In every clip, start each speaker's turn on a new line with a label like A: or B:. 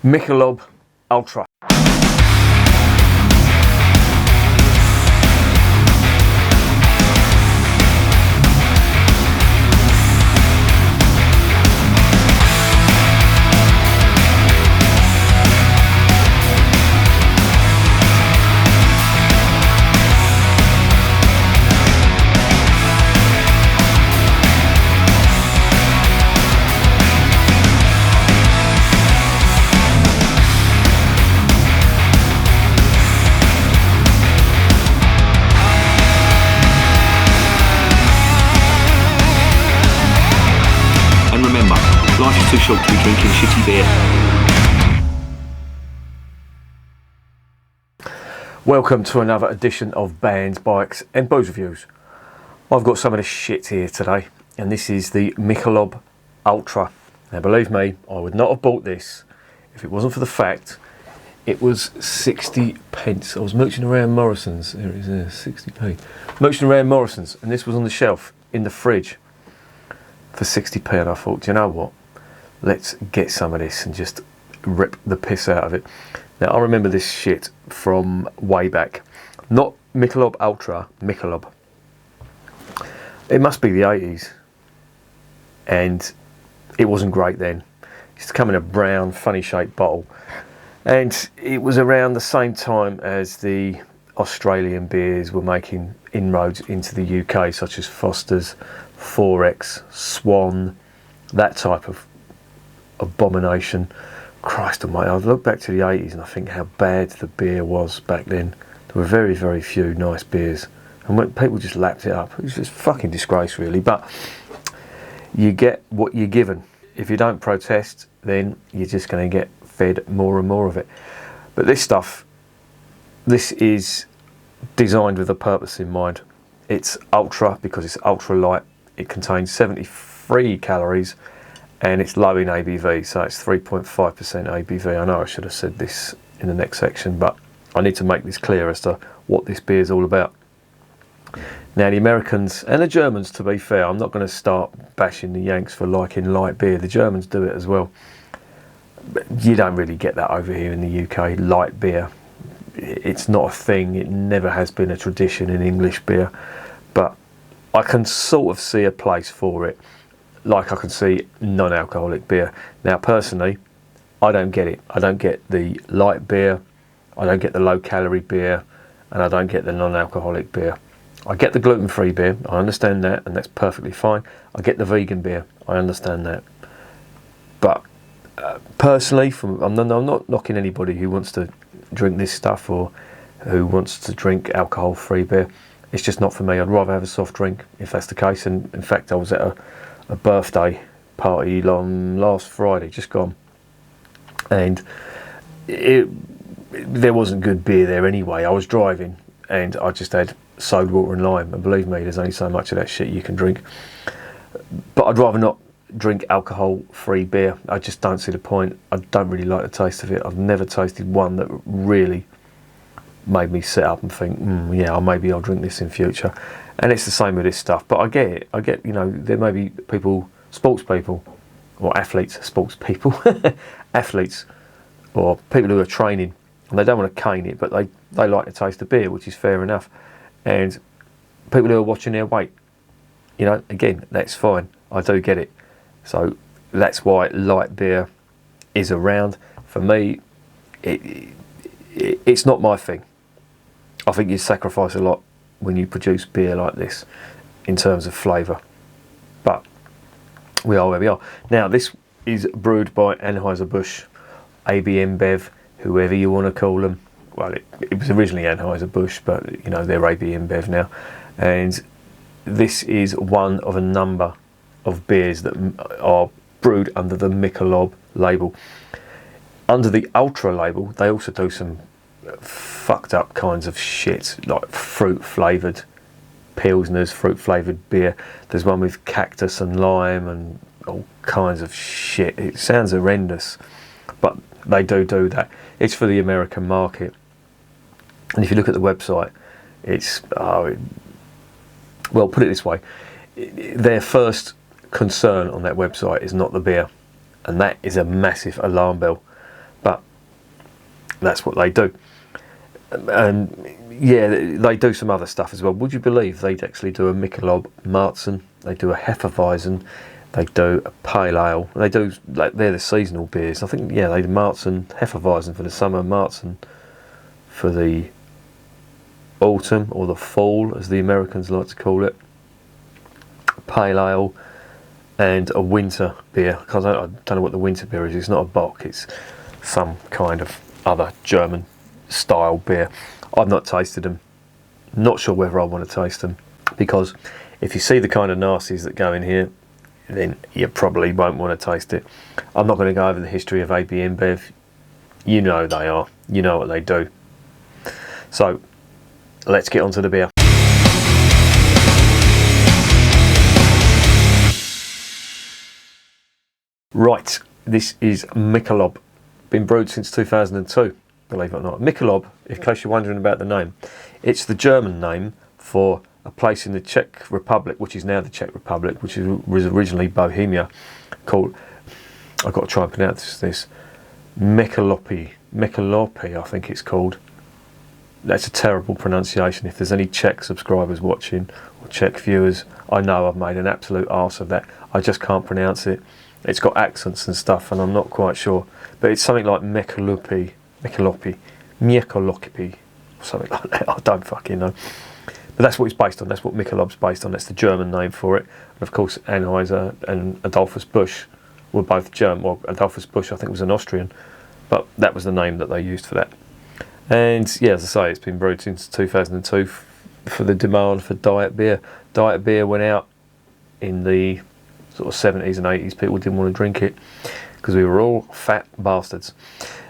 A: Michelob Ultra.
B: And remember, life is too short to be drinking shitty beer.
A: Welcome to another edition of Bands, Bikes and Booze Reviews. I've got some of this shit here today, and this is the Michelob Ultra. Now believe me, I would not have bought this if it wasn't for the fact it was 60 pence. I was mooching around Morrison's, there it is there, 60p. Mooching around Morrison's, and this was on the shelf in the fridge for 60p, and I thought, do you know what, let's get some of this and just rip the piss out of it. Now I remember this shit from way back, not Michelob Ultra, Michelob. It must be the 80s, and it wasn't great then. It used to come in a brown funny shaped bottle, and it was around the same time as the Australian beers were making inroads into the UK, such as Foster's, Forex, Swan, that type of abomination. Christ almighty, I look back to the 80s and I think how bad the beer was back then. There were very, very few nice beers, and when people just lapped it up, it was just fucking disgrace really. But you get what you're given. If you don't protest, then you're just going to get fed more and more of it. But this stuff, this is designed with a purpose in mind. It's ultra because it's ultra light. It contains 73 calories and it's low in ABV, so it's 3.5% ABV. I know I should have said this in the next section, but I need to make this clear as to what this beer is all about. Now the Americans and the Germans, to be fair, I'm not going to start bashing the Yanks for liking light beer. The Germans do it as well. But you don't really get that over here in the UK, light beer. It's not a thing. It never has been a tradition in English beer, but I can sort of see a place for it, like I can see non-alcoholic beer. Now personally, I don't get it. I don't get the light beer, I don't get the low-calorie beer, and I don't get the non-alcoholic beer. I get the gluten-free beer, I understand that, and that's perfectly fine. I get the vegan beer, I understand that. But personally, I'm not knocking anybody who wants to drink this stuff or who wants to drink alcohol-free beer. It's just not for me. I'd rather have a soft drink if that's the case. And in fact, I was at a birthday party last Friday, just gone, and there wasn't good beer there anyway. I was driving and I just had soda water and lime, and believe me, there's only so much of that shit you can drink. But I'd rather not drink alcohol-free beer. I just don't see the point. I don't really like the taste of it. I've never tasted one that really made me sit up and think, yeah, maybe I'll drink this in future. And it's the same with this stuff. But I get it. I get, there may be people, sports people, or athletes, sports people, athletes, or people who are training, and they don't want to cane it, but they like the taste of beer, which is fair enough. And people who are watching their weight, again, that's fine. I do get it. So that's why light beer is around. For me, it's not my thing. I think you sacrifice a lot when you produce beer like this in terms of flavour. But we are where we are. Now this is brewed by Anheuser-Busch, ABInBev, whoever you want to call them. Well, it was originally Anheuser-Busch, but they're ABInBev now. And this is one of a number of beers that are brewed under the Michelob label. Under the Ultra label, they also do some fucked up kinds of shit, like fruit flavoured pilsners, fruit flavoured beer. There's one with cactus and lime and all kinds of shit. It sounds horrendous, but they do that. It's for the American market. And if you look at the website, it's well, put it this way, their first concern on that website is not the beer, and that is a massive alarm bell. But That's what they do. And yeah, they do some other stuff as well. Would you believe they'd actually do a Michelob Marzen? They do a Hefeweizen. They do a Pale Ale. They do, like, they're the seasonal beers. I think, yeah, they do Marzen, Hefeweizen for the summer, Marzen for the autumn, or the fall, as the Americans like to call it. Pale Ale and a winter beer. Because I don't know what the winter beer is. It's not a bock. It's some kind of other German style beer. I've not tasted them. Not sure whether I want to taste them, because if you see the kind of nasties that go in here, then you probably won't want to taste it. I'm not going to go over the history of ABInBev. You know they are. You know what they do. So let's get on to the beer. Right, this is Michelob. Been brewed since 2002, believe it or not. Michelob, in case you're wondering about the name, it's the German name for a place in the Czech Republic, which is now the Czech Republic, which was originally Bohemia, called, I've got to try and pronounce this, Michelopi, I think it's called. That's a terrible pronunciation. If there's any Czech subscribers watching, or Czech viewers, I know I've made an absolute arse of that. I just can't pronounce it. It's got accents and stuff, and I'm not quite sure. But it's something like Michelopi, something like that. I don't fucking know. But that's what it's based on. That's what Michelob's based on. That's the German name for it. And of course, Anheuser and Adolphus Busch were both German. Well, Adolphus Busch, I think, was an Austrian, but that was the name that they used for that. And yeah, as I say, it's been brewed since 2002 for the demand for diet beer. Diet beer went out in the sort of 70s and 80s. People didn't want to drink it because we were all fat bastards.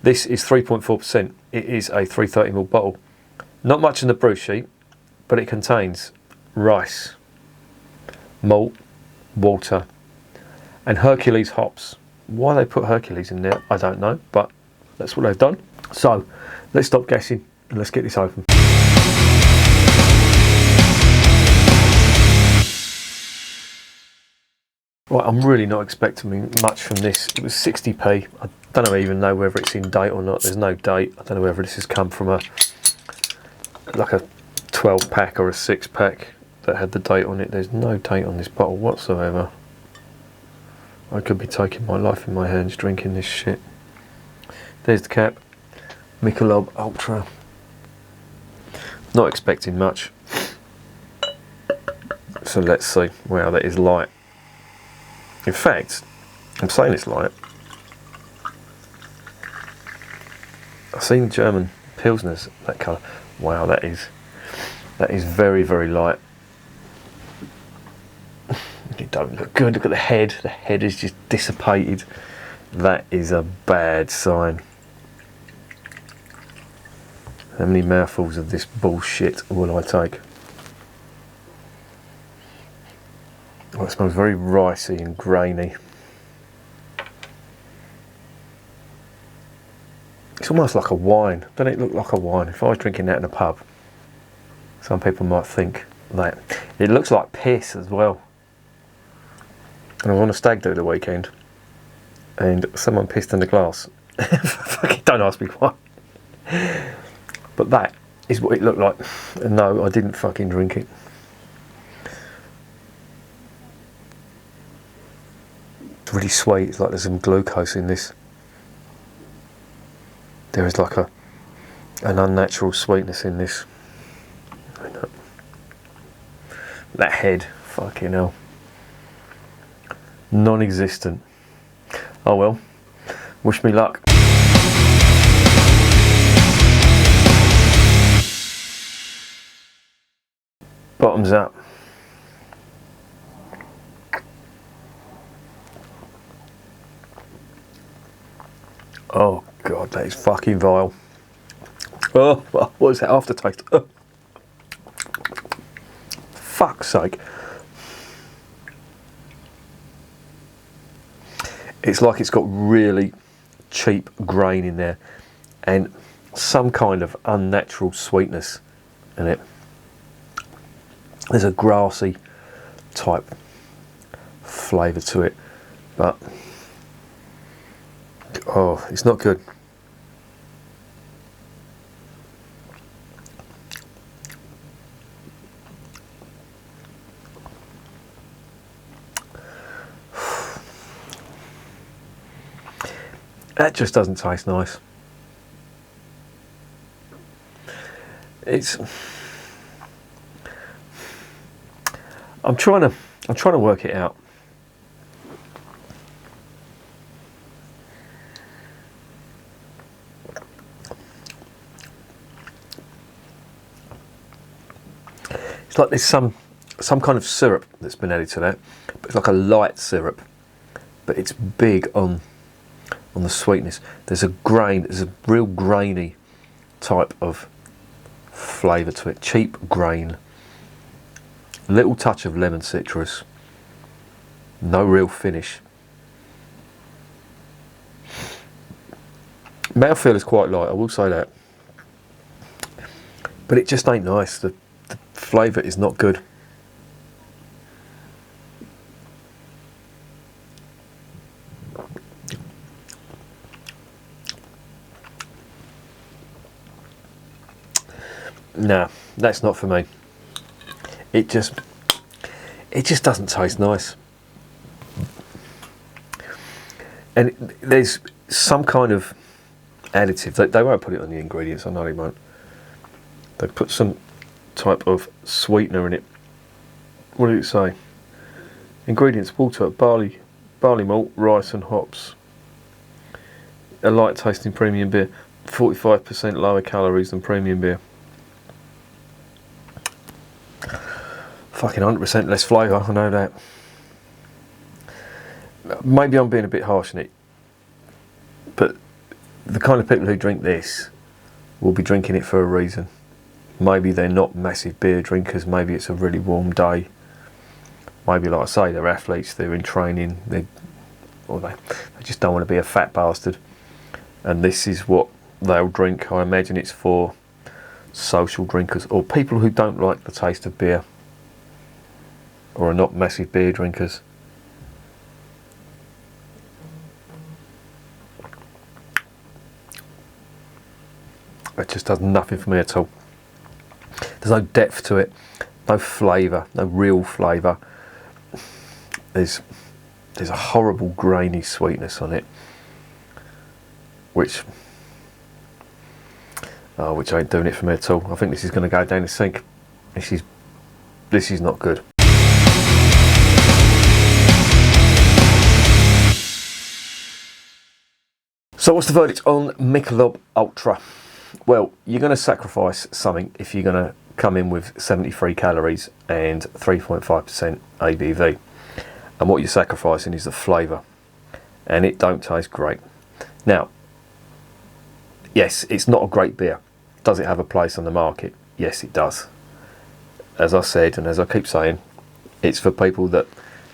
A: This is 3.4%. It is a 330ml bottle. Not much in the brew sheet, but it contains rice, malt, water, and Hercules hops. Why they put Hercules in there, I don't know, but that's what they've done. So let's stop guessing and let's get this open. Right, I'm really not expecting much from this. It was 60p. I don't even know whether it's in date or not. There's no date. I don't know whether this has come from like a 12 pack or a 6 pack that had the date on it. There's no date on this bottle whatsoever. I could be taking my life in my hands drinking this shit. There's the cap. Michelob Ultra. Not expecting much. So let's see. Wow, that is light. In fact, I'm saying it's light. I've seen German Pilsners that colour. Wow, that is very, very light. It don't look good. Look at the head. The head is just dissipated. That is a bad sign. How many mouthfuls of this bullshit will I take? Oh, it smells very ricey and grainy. It's almost like a wine. Doesn't it look like a wine? If I was drinking that in a pub, some people might think that. It looks like piss as well. And I was on a stag do the weekend, and someone pissed in the glass. Fucking don't ask me why. But that is what it looked like. And no, I didn't fucking drink it. It's really sweet. It's like there's some glucose in this. There is like an unnatural sweetness in this. That head, fucking hell. Non-existent. Oh well. Wish me luck. Bottoms up. Oh god, that is fucking vile. Oh, what was that aftertaste? Oh. Fuck's sake. It's like it's got really cheap grain in there and some kind of unnatural sweetness in it. There's a grassy type flavour to it, but oh, it's not good. That just doesn't taste nice. I'm trying to work it out. It's like there's some kind of syrup that's been added to that. But it's like a light syrup, but it's big on the sweetness. There's a real grainy type of flavour to it. Cheap grain. A little touch of lemon citrus. No real finish. Mouthfeel is quite light, I will say that. But it just ain't nice. The flavour is not good. Nah, that's not for me. It just doesn't taste nice. And there's some kind of additive. They won't put it on the ingredients, I know they won't. They put some type of sweetener in it. What did it say? Ingredients: water, barley malt, rice and hops. A light tasting premium beer. 45% lower calories than premium beer. Fucking 100% less flavour, I know that. Maybe I'm being a bit harsh on it, but the kind of people who drink this will be drinking it for a reason. Maybe they're not massive beer drinkers, maybe it's a really warm day. Maybe, like I say, they're athletes, they're in training, or they just don't want to be a fat bastard. And this is what they'll drink. I imagine it's for social drinkers, or people who don't like the taste of beer, or are not massive beer drinkers. It just does nothing for me at all. There's no depth to it, no flavour, no real flavour. There's a horrible grainy sweetness on it, which ain't doing it for me at all. I think this is going to go down the sink. This is not good. So what's the verdict on Michelob Ultra? Well, you're going to sacrifice something if you're going to come in with 73 calories and 3.5% ABV. And what you're sacrificing is the flavour. And it don't taste great. Now, yes, it's not a great beer. Does it have a place on the market? Yes, it does. As I said, and as I keep saying, it's for people that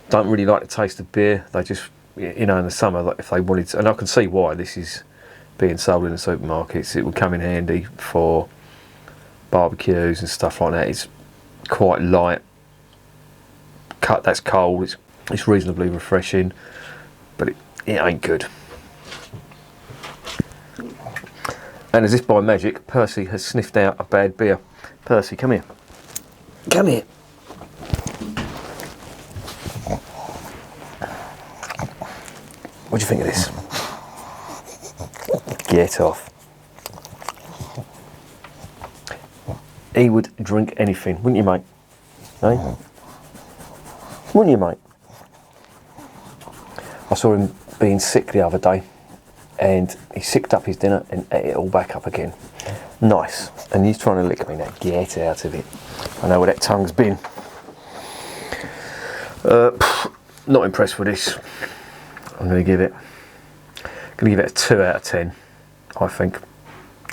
A: don't really like the taste of beer. They just, in the summer, like if they wanted to, and I can see why this is being sold in the supermarkets. It would come in handy for barbecues and stuff like that. It's quite light. That's cold. It's reasonably refreshing, but it ain't good. And as if by magic, Percy has sniffed out a bad beer. Percy, come here. Come here. What do you think of this? Get off. He would drink anything, wouldn't you, mate? Eh? Wouldn't you, mate? I saw him being sick the other day, and he sicked up his dinner and ate it all back up again. Nice. And he's trying to lick me now. Get out of it. I know where that tongue's been. Not impressed with this. I'm going to give it a 2 out of 10. I think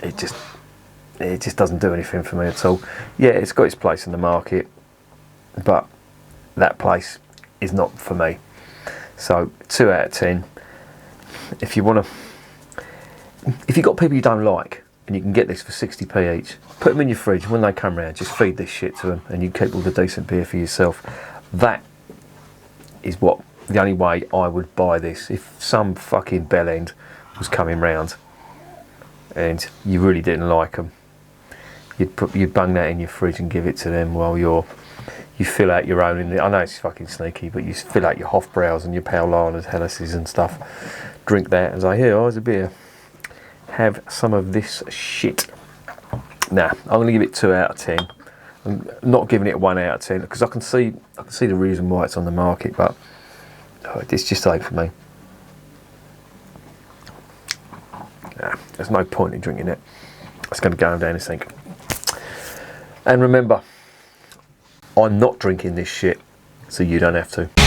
A: it just doesn't do anything for me at all. Yeah, it's got its place in the market, but that place is not for me. So 2 out of 10. If you've got people you don't like and you can get this for 60p each, put them in your fridge. When they come round, just feed this shit to them and you keep all the decent beer for yourself. That is the only way I would buy this. If some fucking bellend was coming round and you really didn't like them, you'd bung that in your fridge and give it to them while you're you fill out your own. I know it's fucking sneaky, but you fill out your Hofbraus and your Paulaner, Helleses and stuff. Drink that and say, here, here's a beer. Have some of this shit. Nah, I'm going to give it 2 out of 10. I'm not giving it a 1 out of 10 because I can see the reason why it's on the market, but it's just ain't for me. Nah, there's no point in drinking it. It's going to go down the sink. And remember, I'm not drinking this shit, so you don't have to.